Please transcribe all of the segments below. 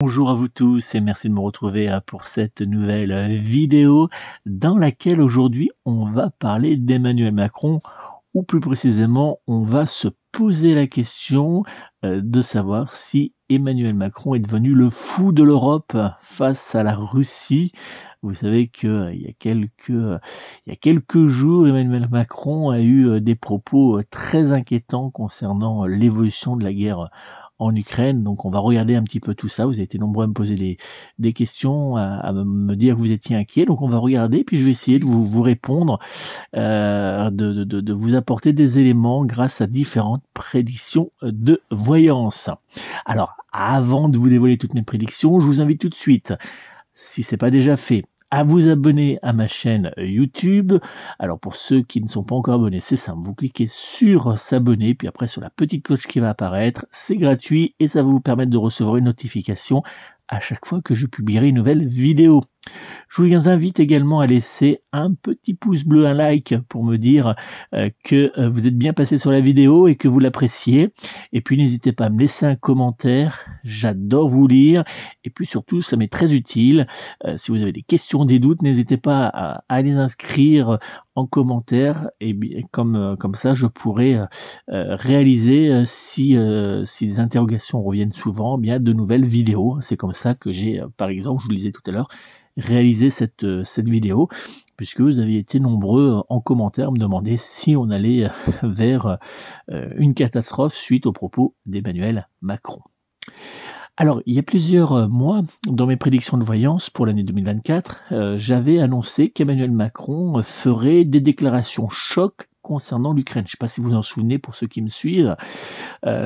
Bonjour à vous tous et merci de me retrouver pour cette nouvelle vidéo dans laquelle aujourd'hui on va parler d'Emmanuel Macron ou plus précisément on va se poser la question de savoir si Emmanuel Macron est devenu le fou de l'Europe face à la Russie. Vous savez qu'il y a quelques jours, Emmanuel Macron a eu des propos très inquiétants concernant l'évolution de la guerre en Ukraine. Donc on va regarder un petit peu tout ça. Vous avez été nombreux à me poser des questions, à me dire que vous étiez inquiets. Donc on va regarder, puis je vais essayer de vous répondre, de vous apporter des éléments grâce à différentes prédictions de voyance. Alors, avant de vous dévoiler toutes mes prédictions, je vous invite tout de suite, si c'est pas déjà fait, à vous abonner à ma chaîne YouTube. Alors pour ceux qui ne sont pas encore abonnés, c'est simple, vous cliquez sur s'abonner, puis après sur la petite cloche qui va apparaître, c'est gratuit et ça va vous permettre de recevoir une notification à chaque fois que je publierai une nouvelle vidéo. Je vous invite également à laisser un petit pouce bleu, un like pour me dire que vous êtes bien passé sur la vidéo et que vous l'appréciez. Et puis n'hésitez pas à me laisser un commentaire, j'adore vous lire. Et puis surtout, ça m'est très utile. Si vous avez des questions, des doutes, n'hésitez pas à les inscrire en commentaire. Et bien, comme ça, je pourrai réaliser, si des interrogations reviennent souvent, bien de nouvelles vidéos. C'est comme ça que j'ai, par exemple, je vous le disais tout à l'heure, réaliser cette vidéo, puisque vous avez été nombreux en commentaire à me demander si on allait vers une catastrophe suite aux propos d'Emmanuel Macron. Alors, il y a plusieurs mois, dans mes prédictions de voyance pour l'année 2024, j'avais annoncé qu'Emmanuel Macron ferait des déclarations choc concernant l'Ukraine. Je ne sais pas si vous en souvenez pour ceux qui me suivent.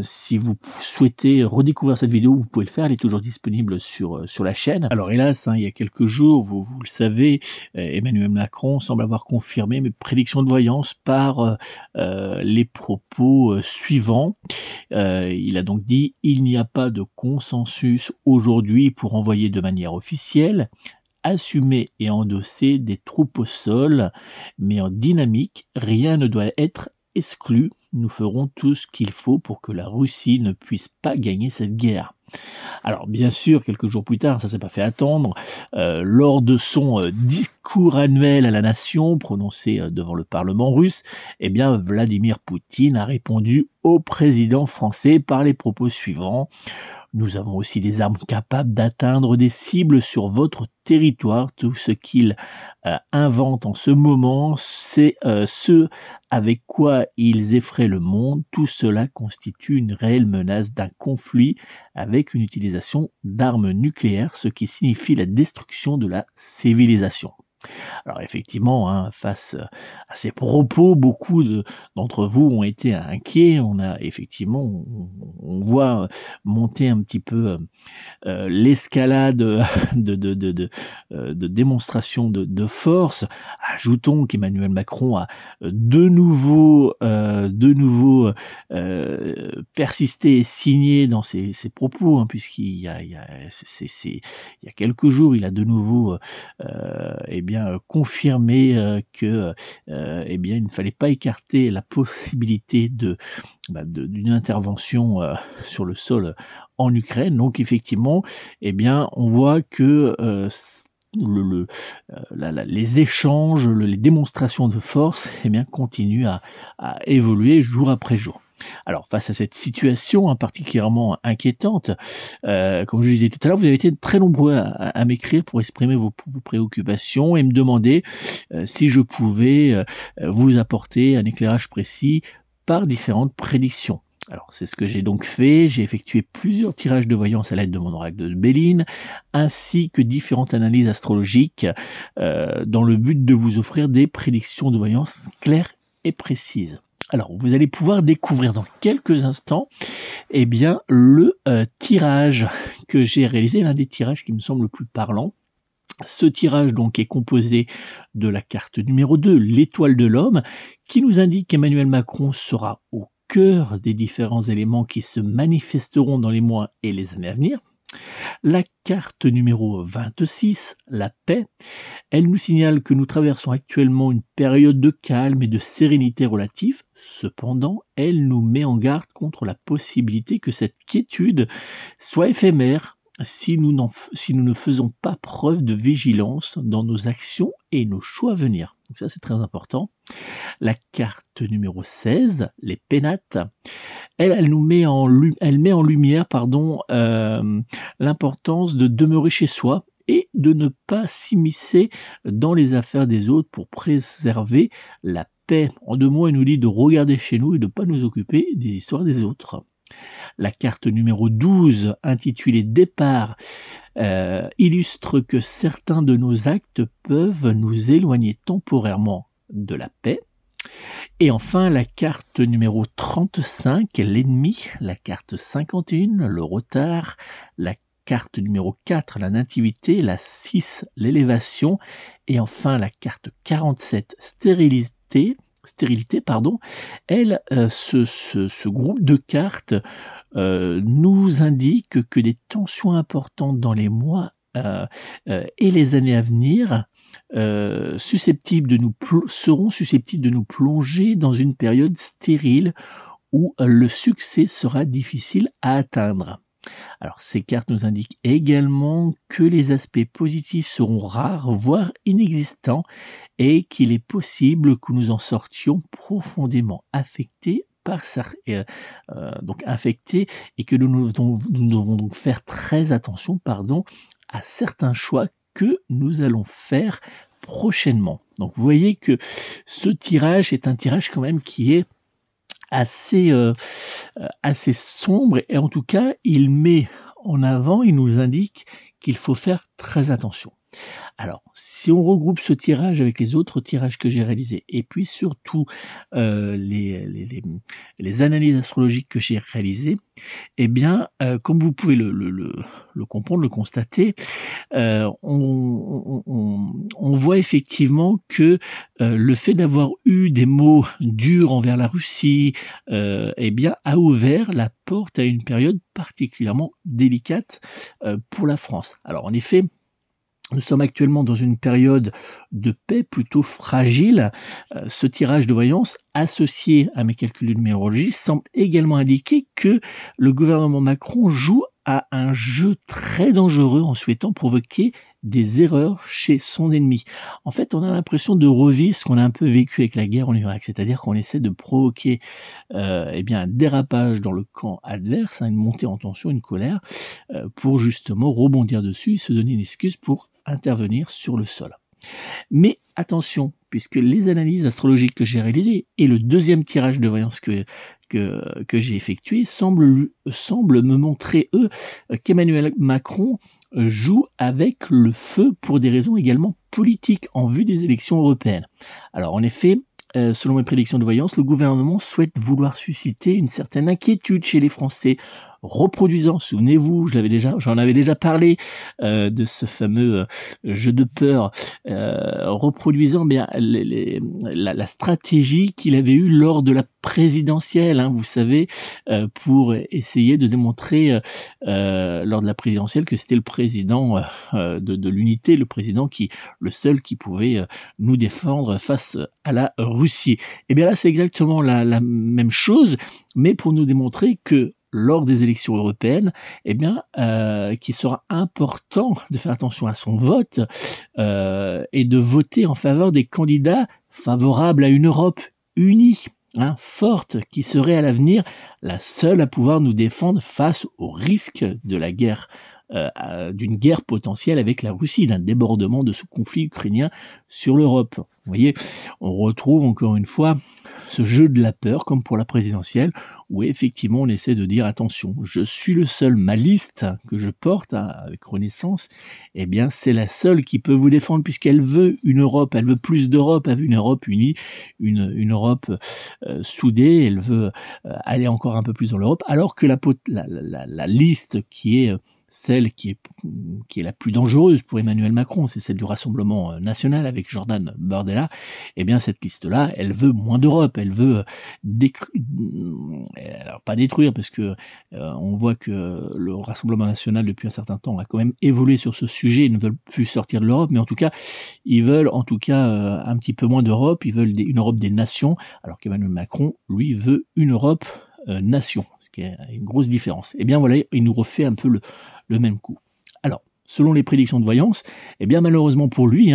Si vous souhaitez redécouvrir cette vidéo, vous pouvez le faire, elle est toujours disponible sur la chaîne. Alors hélas, il y a quelques jours, vous le savez, Emmanuel Macron semble avoir confirmé mes prédictions de voyance par les propos suivants. Il a donc dit « Il n'y a pas de consensus aujourd'hui pour envoyer de manière officielle, assumer et endosser des troupes au sol, mais en dynamique, rien ne doit être exclu. Nous ferons tout ce qu'il faut pour que la Russie ne puisse pas gagner cette guerre. » Alors bien sûr, quelques jours plus tard, ça s'est pas fait attendre, lors de son discours annuel à la nation prononcé devant le Parlement russe, eh bien Vladimir Poutine a répondu au président français par les propos suivants. Nous avons aussi des armes capables d'atteindre des cibles sur votre territoire. Tout ce qu'ils inventent en ce moment, c'est ce avec quoi ils effraient le monde. Tout cela constitue une réelle menace d'un conflit avec une utilisation d'armes nucléaires, ce qui signifie la destruction de la civilisation. Alors effectivement, face à ces propos, beaucoup d'entre vous ont été inquiets. On a effectivement, on voit monter un petit peu l'escalade de démonstration de force. Ajoutons qu'Emmanuel Macron a de nouveau persisté et signé dans ses propos, puisqu'il y a quelques jours, il a de nouveau confirmé que il ne fallait pas écarter la possibilité d'une intervention sur le sol en Ukraine. Donc effectivement, on voit que les échanges, les démonstrations de force continuent à évoluer jour après jour. Alors, face à cette situation particulièrement inquiétante, comme je le disais tout à l'heure, vous avez été très nombreux à m'écrire pour exprimer vos préoccupations et me demander si je pouvais vous apporter un éclairage précis par différentes prédictions. Alors, c'est ce que j'ai donc fait. J'ai effectué plusieurs tirages de voyance à l'aide de mon oracle de Béline, ainsi que différentes analyses astrologiques dans le but de vous offrir des prédictions de voyance claires et précises. Alors, vous allez pouvoir découvrir dans quelques instants le tirage que j'ai réalisé, l'un des tirages qui me semble le plus parlant. Ce tirage donc est composé de la carte numéro 2, l'étoile de l'homme, qui nous indique qu'Emmanuel Macron sera au cœur des différents éléments qui se manifesteront dans les mois et les années à venir. La carte numéro 26, la paix, elle nous signale que nous traversons actuellement une période de calme et de sérénité relative. Cependant, elle nous met en garde contre la possibilité que cette quiétude soit éphémère si nous ne faisons pas preuve de vigilance dans nos actions et nos choix à venir. Donc ça, c'est très important. La carte numéro 16, les pénates, elle met en lumière l'importance de demeurer chez soi et de ne pas s'immiscer dans les affaires des autres pour préserver la paix. En 2 mots, elle nous dit de regarder chez nous et de ne pas nous occuper des histoires des autres. La carte numéro 12, intitulée Départ, illustre que certains de nos actes peuvent nous éloigner temporairement de la paix. Et enfin, la carte numéro 35, l'ennemi, la carte 51, le retard, la carte numéro 4, la nativité, la 6, l'élévation, et enfin la carte 47, stérilité, ce groupe de cartes nous indique que des tensions importantes dans les mois et les années à venir seront susceptibles de nous plonger dans une période stérile où le succès sera difficile à atteindre. Alors, ces cartes nous indiquent également que les aspects positifs seront rares, voire inexistants, et qu'il est possible que nous en sortions profondément affectés et que nous devons donc faire très attention à certains choix que nous allons faire prochainement. Donc vous voyez que ce tirage est un tirage quand même qui est assez sombre, et en tout cas il nous indique qu'il faut faire très attention. Alors, si on regroupe ce tirage avec les autres tirages que j'ai réalisés, et puis surtout les analyses astrologiques que j'ai réalisées, eh bien, comme vous pouvez le comprendre, le constater, on voit effectivement que le fait d'avoir eu des mots durs envers la Russie, eh bien, a ouvert la porte à une période particulièrement délicate pour la France. Alors, en effet, nous sommes actuellement dans une période de paix plutôt fragile. Ce tirage de voyance, associé à mes calculs de numérologie, semble également indiquer que le gouvernement Macron joue à un jeu très dangereux en souhaitant provoquer des erreurs chez son ennemi. En fait, on a l'impression de revivre ce qu'on a un peu vécu avec la guerre en Irak, c'est-à-dire qu'on essaie de provoquer un dérapage dans le camp adverse, une montée en tension, une colère, pour justement rebondir dessus et se donner une excuse pour intervenir sur le sol. Mais attention, puisque les analyses astrologiques que j'ai réalisées et le deuxième tirage de voyance que j'ai effectué semblent me montrer, qu'Emmanuel Macron joue avec le feu pour des raisons également politiques en vue des élections européennes. Alors en effet, selon mes prédictions de voyance, le gouvernement souhaite vouloir susciter une certaine inquiétude chez les Français, reproduisant, souvenez-vous, j'en avais déjà parlé de ce fameux jeu de peur, reproduisant bien la stratégie qu'il avait eue lors de la présidentielle, hein, vous savez, pour essayer de démontrer lors de la présidentielle que c'était le président de l'unité, le seul qui pouvait nous défendre face à la Russie. Et bien là, c'est exactement la même chose, mais pour nous démontrer que lors des élections européennes, qu'il sera important de faire attention à son vote et de voter en faveur des candidats favorables à une Europe unie, forte, qui serait à l'avenir la seule à pouvoir nous défendre face au risque de la guerre, d'une guerre potentielle avec la Russie, d'un débordement de ce conflit ukrainien sur l'Europe. Vous voyez, on retrouve encore une fois ce jeu de la peur, comme pour la présidentielle, où effectivement on essaie de dire attention, je suis le seul, ma liste que je porte avec Renaissance, eh bien c'est la seule qui peut vous défendre, puisqu'elle veut une Europe, elle veut plus d'Europe, elle veut une Europe unie, une Europe soudée, elle veut aller encore un peu plus dans l'Europe, alors que la liste qui est celle qui est la plus dangereuse pour Emmanuel Macron, c'est celle du Rassemblement national avec Jordan Bardella. Eh bien, cette liste-là, elle veut moins d'Europe, elle veut alors pas détruire, parce que on voit que le Rassemblement national depuis un certain temps a quand même évolué sur ce sujet. Ils ne veulent plus sortir de l'Europe, mais en tout cas, ils veulent un petit peu moins d'Europe. Ils veulent une Europe des nations, alors qu'Emmanuel Macron, lui, veut une Europe nation, ce qui est une grosse différence. Et bien voilà, il nous refait un peu le même coup. Alors, selon les prédictions de voyance, eh bien malheureusement pour lui,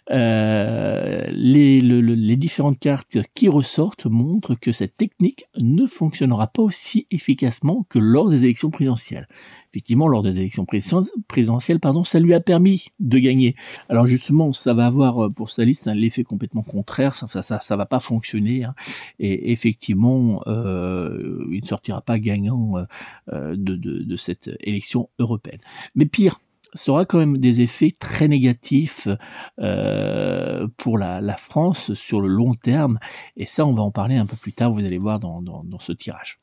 les différentes cartes qui ressortent montrent que cette technique ne fonctionnera pas aussi efficacement que lors des élections présidentielles. Effectivement, lors des élections présidentielles, ça lui a permis de gagner. Alors justement, ça va avoir pour sa liste l'effet complètement contraire, ça va pas fonctionner, et effectivement, il ne sortira pas gagnant de cette élection européenne. Mais pire, ça aura quand même des effets très négatifs pour la France sur le long terme, et ça on va en parler un peu plus tard, vous allez voir dans ce tirage.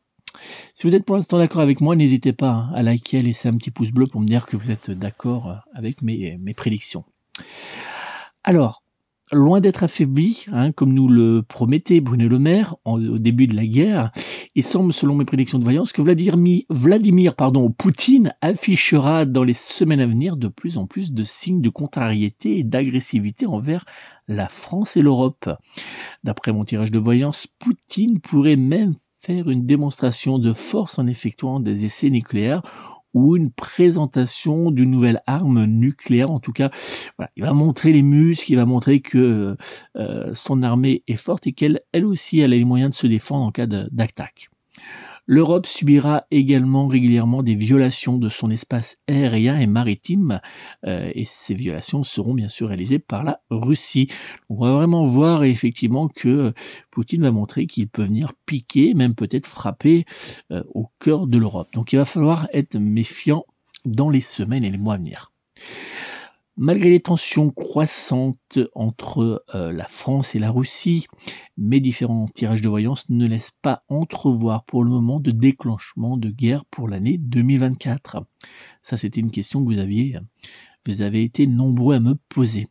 Si vous êtes pour l'instant d'accord avec moi, n'hésitez pas à liker, à laisser un petit pouce bleu pour me dire que vous êtes d'accord avec mes prédictions. Alors, loin d'être affaibli, comme nous le promettait Bruno Le Maire au début de la guerre, il semble, selon mes prédictions de voyance, que Vladimir Poutine affichera dans les semaines à venir de plus en plus de signes de contrariété et d'agressivité envers la France et l'Europe. D'après mon tirage de voyance, Poutine pourrait même faire une démonstration de force en effectuant des essais nucléaires ou une présentation d'une nouvelle arme nucléaire. En tout cas, voilà, il va montrer les muscles, il va montrer que son armée est forte et qu'elle aussi elle a les moyens de se défendre en cas d'attaque. L'Europe subira également régulièrement des violations de son espace aérien et maritime, et ces violations seront bien sûr réalisées par la Russie. On va vraiment voir effectivement que Poutine va montrer qu'il peut venir piquer, même peut-être frapper au cœur de l'Europe. Donc il va falloir être méfiant dans les semaines et les mois à venir. Malgré les tensions croissantes entre la France et la Russie, mes différents tirages de voyance ne laissent pas entrevoir pour le moment de déclenchement de guerre pour l'année 2024. Ça, c'était une question que vous avez été nombreux à me poser.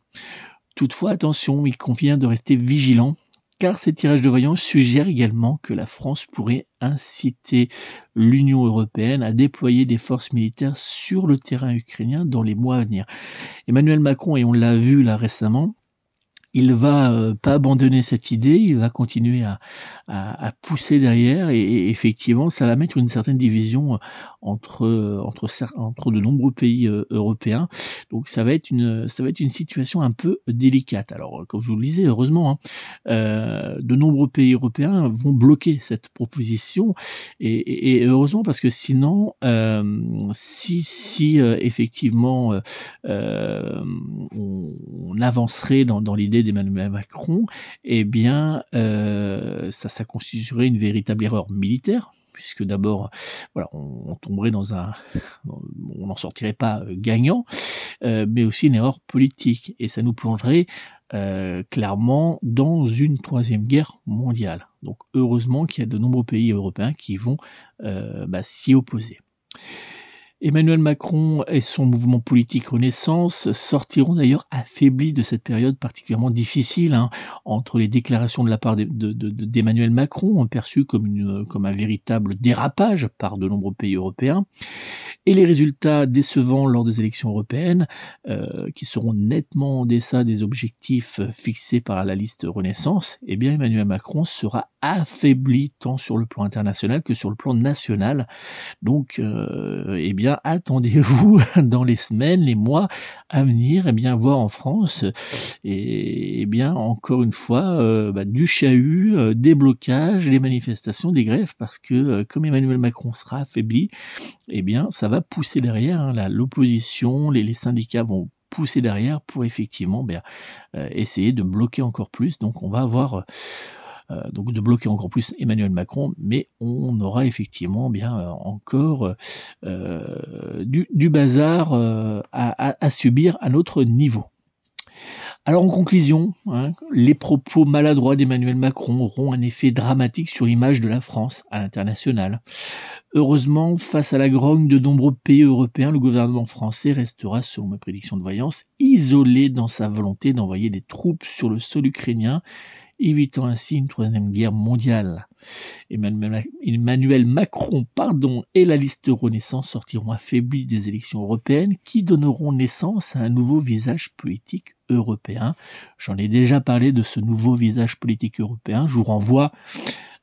Toutefois, attention, il convient de rester vigilant, car ces tirages de voyance suggèrent également que la France pourrait inciter l'Union européenne à déployer des forces militaires sur le terrain ukrainien dans les mois à venir. Emmanuel Macron, et on l'a vu là récemment, il va pas abandonner cette idée, il va continuer à pousser derrière, et effectivement ça va mettre une certaine division entre de nombreux pays européens. Donc ça va être une situation un peu délicate. Alors comme je vous le disais, heureusement, de nombreux pays européens vont bloquer cette proposition, et heureusement, parce que sinon si effectivement on avancerait dans l'idée d'Emmanuel Macron, eh bien ça constituerait une véritable erreur militaire, puisque d'abord, voilà, on tomberait on n'en sortirait pas gagnant, mais aussi une erreur politique, et ça nous plongerait clairement dans une troisième guerre mondiale. Donc heureusement qu'il y a de nombreux pays européens qui vont s'y opposer. Emmanuel Macron et son mouvement politique Renaissance sortiront d'ailleurs affaiblis de cette période particulièrement difficile, entre les déclarations de la part d'Emmanuel Macron, perçues comme un véritable dérapage par de nombreux pays européens, et les résultats décevants lors des élections européennes, qui seront nettement en deçà des objectifs fixés par la liste Renaissance. Eh bien, Emmanuel Macron sera affaibli tant sur le plan international que sur le plan national. Donc, eh bien, attendez-vous dans les semaines, les mois à venir, eh bien, voir en France, et eh bien, encore une fois, du chahut, des blocages, des manifestations, des grèves, parce que comme Emmanuel Macron sera affaibli, eh bien, ça va pousser derrière, l'opposition, les syndicats vont pousser derrière pour effectivement essayer de bloquer encore plus. Donc on va avoir de bloquer encore plus Emmanuel Macron, mais on aura effectivement encore du bazar à subir à notre niveau. Alors en conclusion, les propos maladroits d'Emmanuel Macron auront un effet dramatique sur l'image de la France à l'international. Heureusement, face à la grogne de nombreux pays européens, le gouvernement français restera, selon mes prédictions de voyance, isolé dans sa volonté d'envoyer des troupes sur le sol ukrainien, évitant ainsi une troisième guerre mondiale. Emmanuel Macron et la liste Renaissance sortiront affaiblis des élections européennes qui donneront naissance à un nouveau visage politique européen. J'en ai déjà parlé de ce nouveau visage politique européen. Je vous renvoie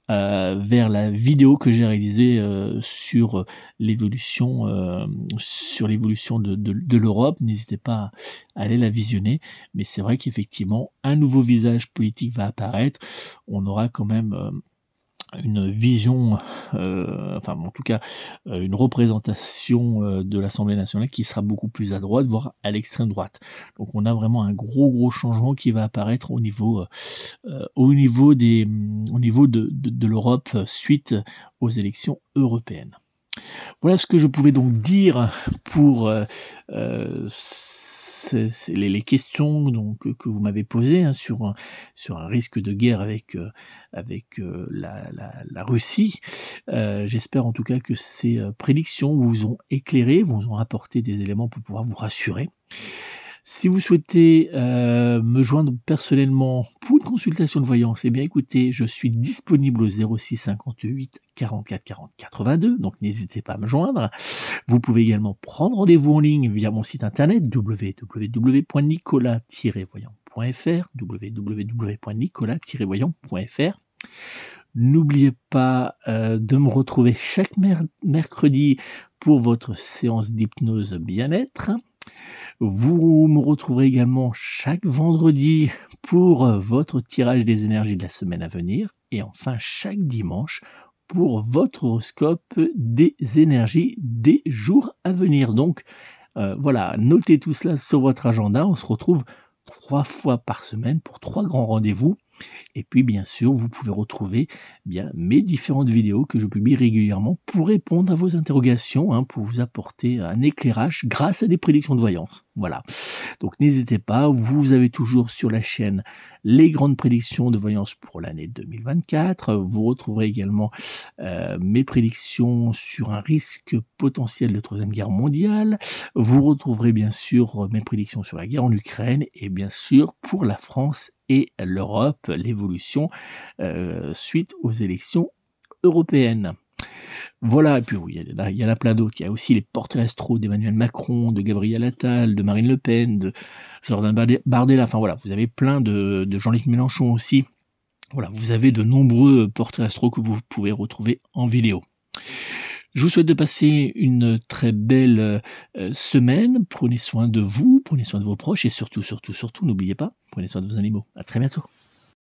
vers la vidéo que j'ai réalisée sur l'évolution de l'Europe. N'hésitez pas à aller la visionner. Mais c'est vrai qu'effectivement, un nouveau visage politique va apparaître. On aura quand même une vision, enfin en tout cas une représentation de l'Assemblée nationale qui sera beaucoup plus à droite, voire à l'extrême droite. Donc on a vraiment un gros changement qui va apparaître au niveau de l'Europe suite aux élections européennes. Voilà ce que je pouvais donc dire pour les questions donc, que vous m'avez posées hein, sur un risque de guerre avec la Russie. J'espère en tout cas que ces prédictions vous ont éclairé, vous ont apporté des éléments pour pouvoir vous rassurer. Si vous souhaitez me joindre personnellement pour une consultation de voyance, eh bien écoutez, je suis disponible au 06 58 44 40 82, donc n'hésitez pas à me joindre. Vous pouvez également prendre rendez-vous en ligne via mon site internet www.nicolas-voyant.fr www.nicolas-voyant.fr. N'oubliez pas de me retrouver chaque mercredi pour votre séance d'hypnose bien-être. Vous me retrouverez également chaque vendredi pour votre tirage des énergies de la semaine à venir. Et enfin, chaque dimanche pour votre horoscope des énergies des jours à venir. Donc, voilà, notez tout cela sur votre agenda. On se retrouve 3 fois par semaine pour 3 grands rendez-vous. Et puis, bien sûr, vous pouvez retrouver mes différentes vidéos que je publie régulièrement pour répondre à vos interrogations, hein, pour vous apporter un éclairage grâce à des prédictions de voyance. Voilà. Donc, n'hésitez pas. Vous avez toujours sur la chaîne les grandes prédictions de voyance pour l'année 2024. Vous retrouverez également mes prédictions sur un risque potentiel de Troisième Guerre mondiale. Vous retrouverez bien sûr mes prédictions sur la guerre en Ukraine et bien sûr pour la France et l'Europe, l'évolution suite aux élections européennes. Voilà, et puis oui, il y en a plein d'autres. Il y a aussi les portraits astro d'Emmanuel Macron, de Gabriel Attal, de Marine Le Pen, de Jordan Bardella. Enfin voilà, vous avez plein de Jean-Luc Mélenchon aussi. Voilà, vous avez de nombreux portraits astro que vous pouvez retrouver en vidéo. Je vous souhaite de passer une très belle semaine. Prenez soin de vous, prenez soin de vos proches et surtout, n'oubliez pas, prenez soin de vos animaux. À très bientôt.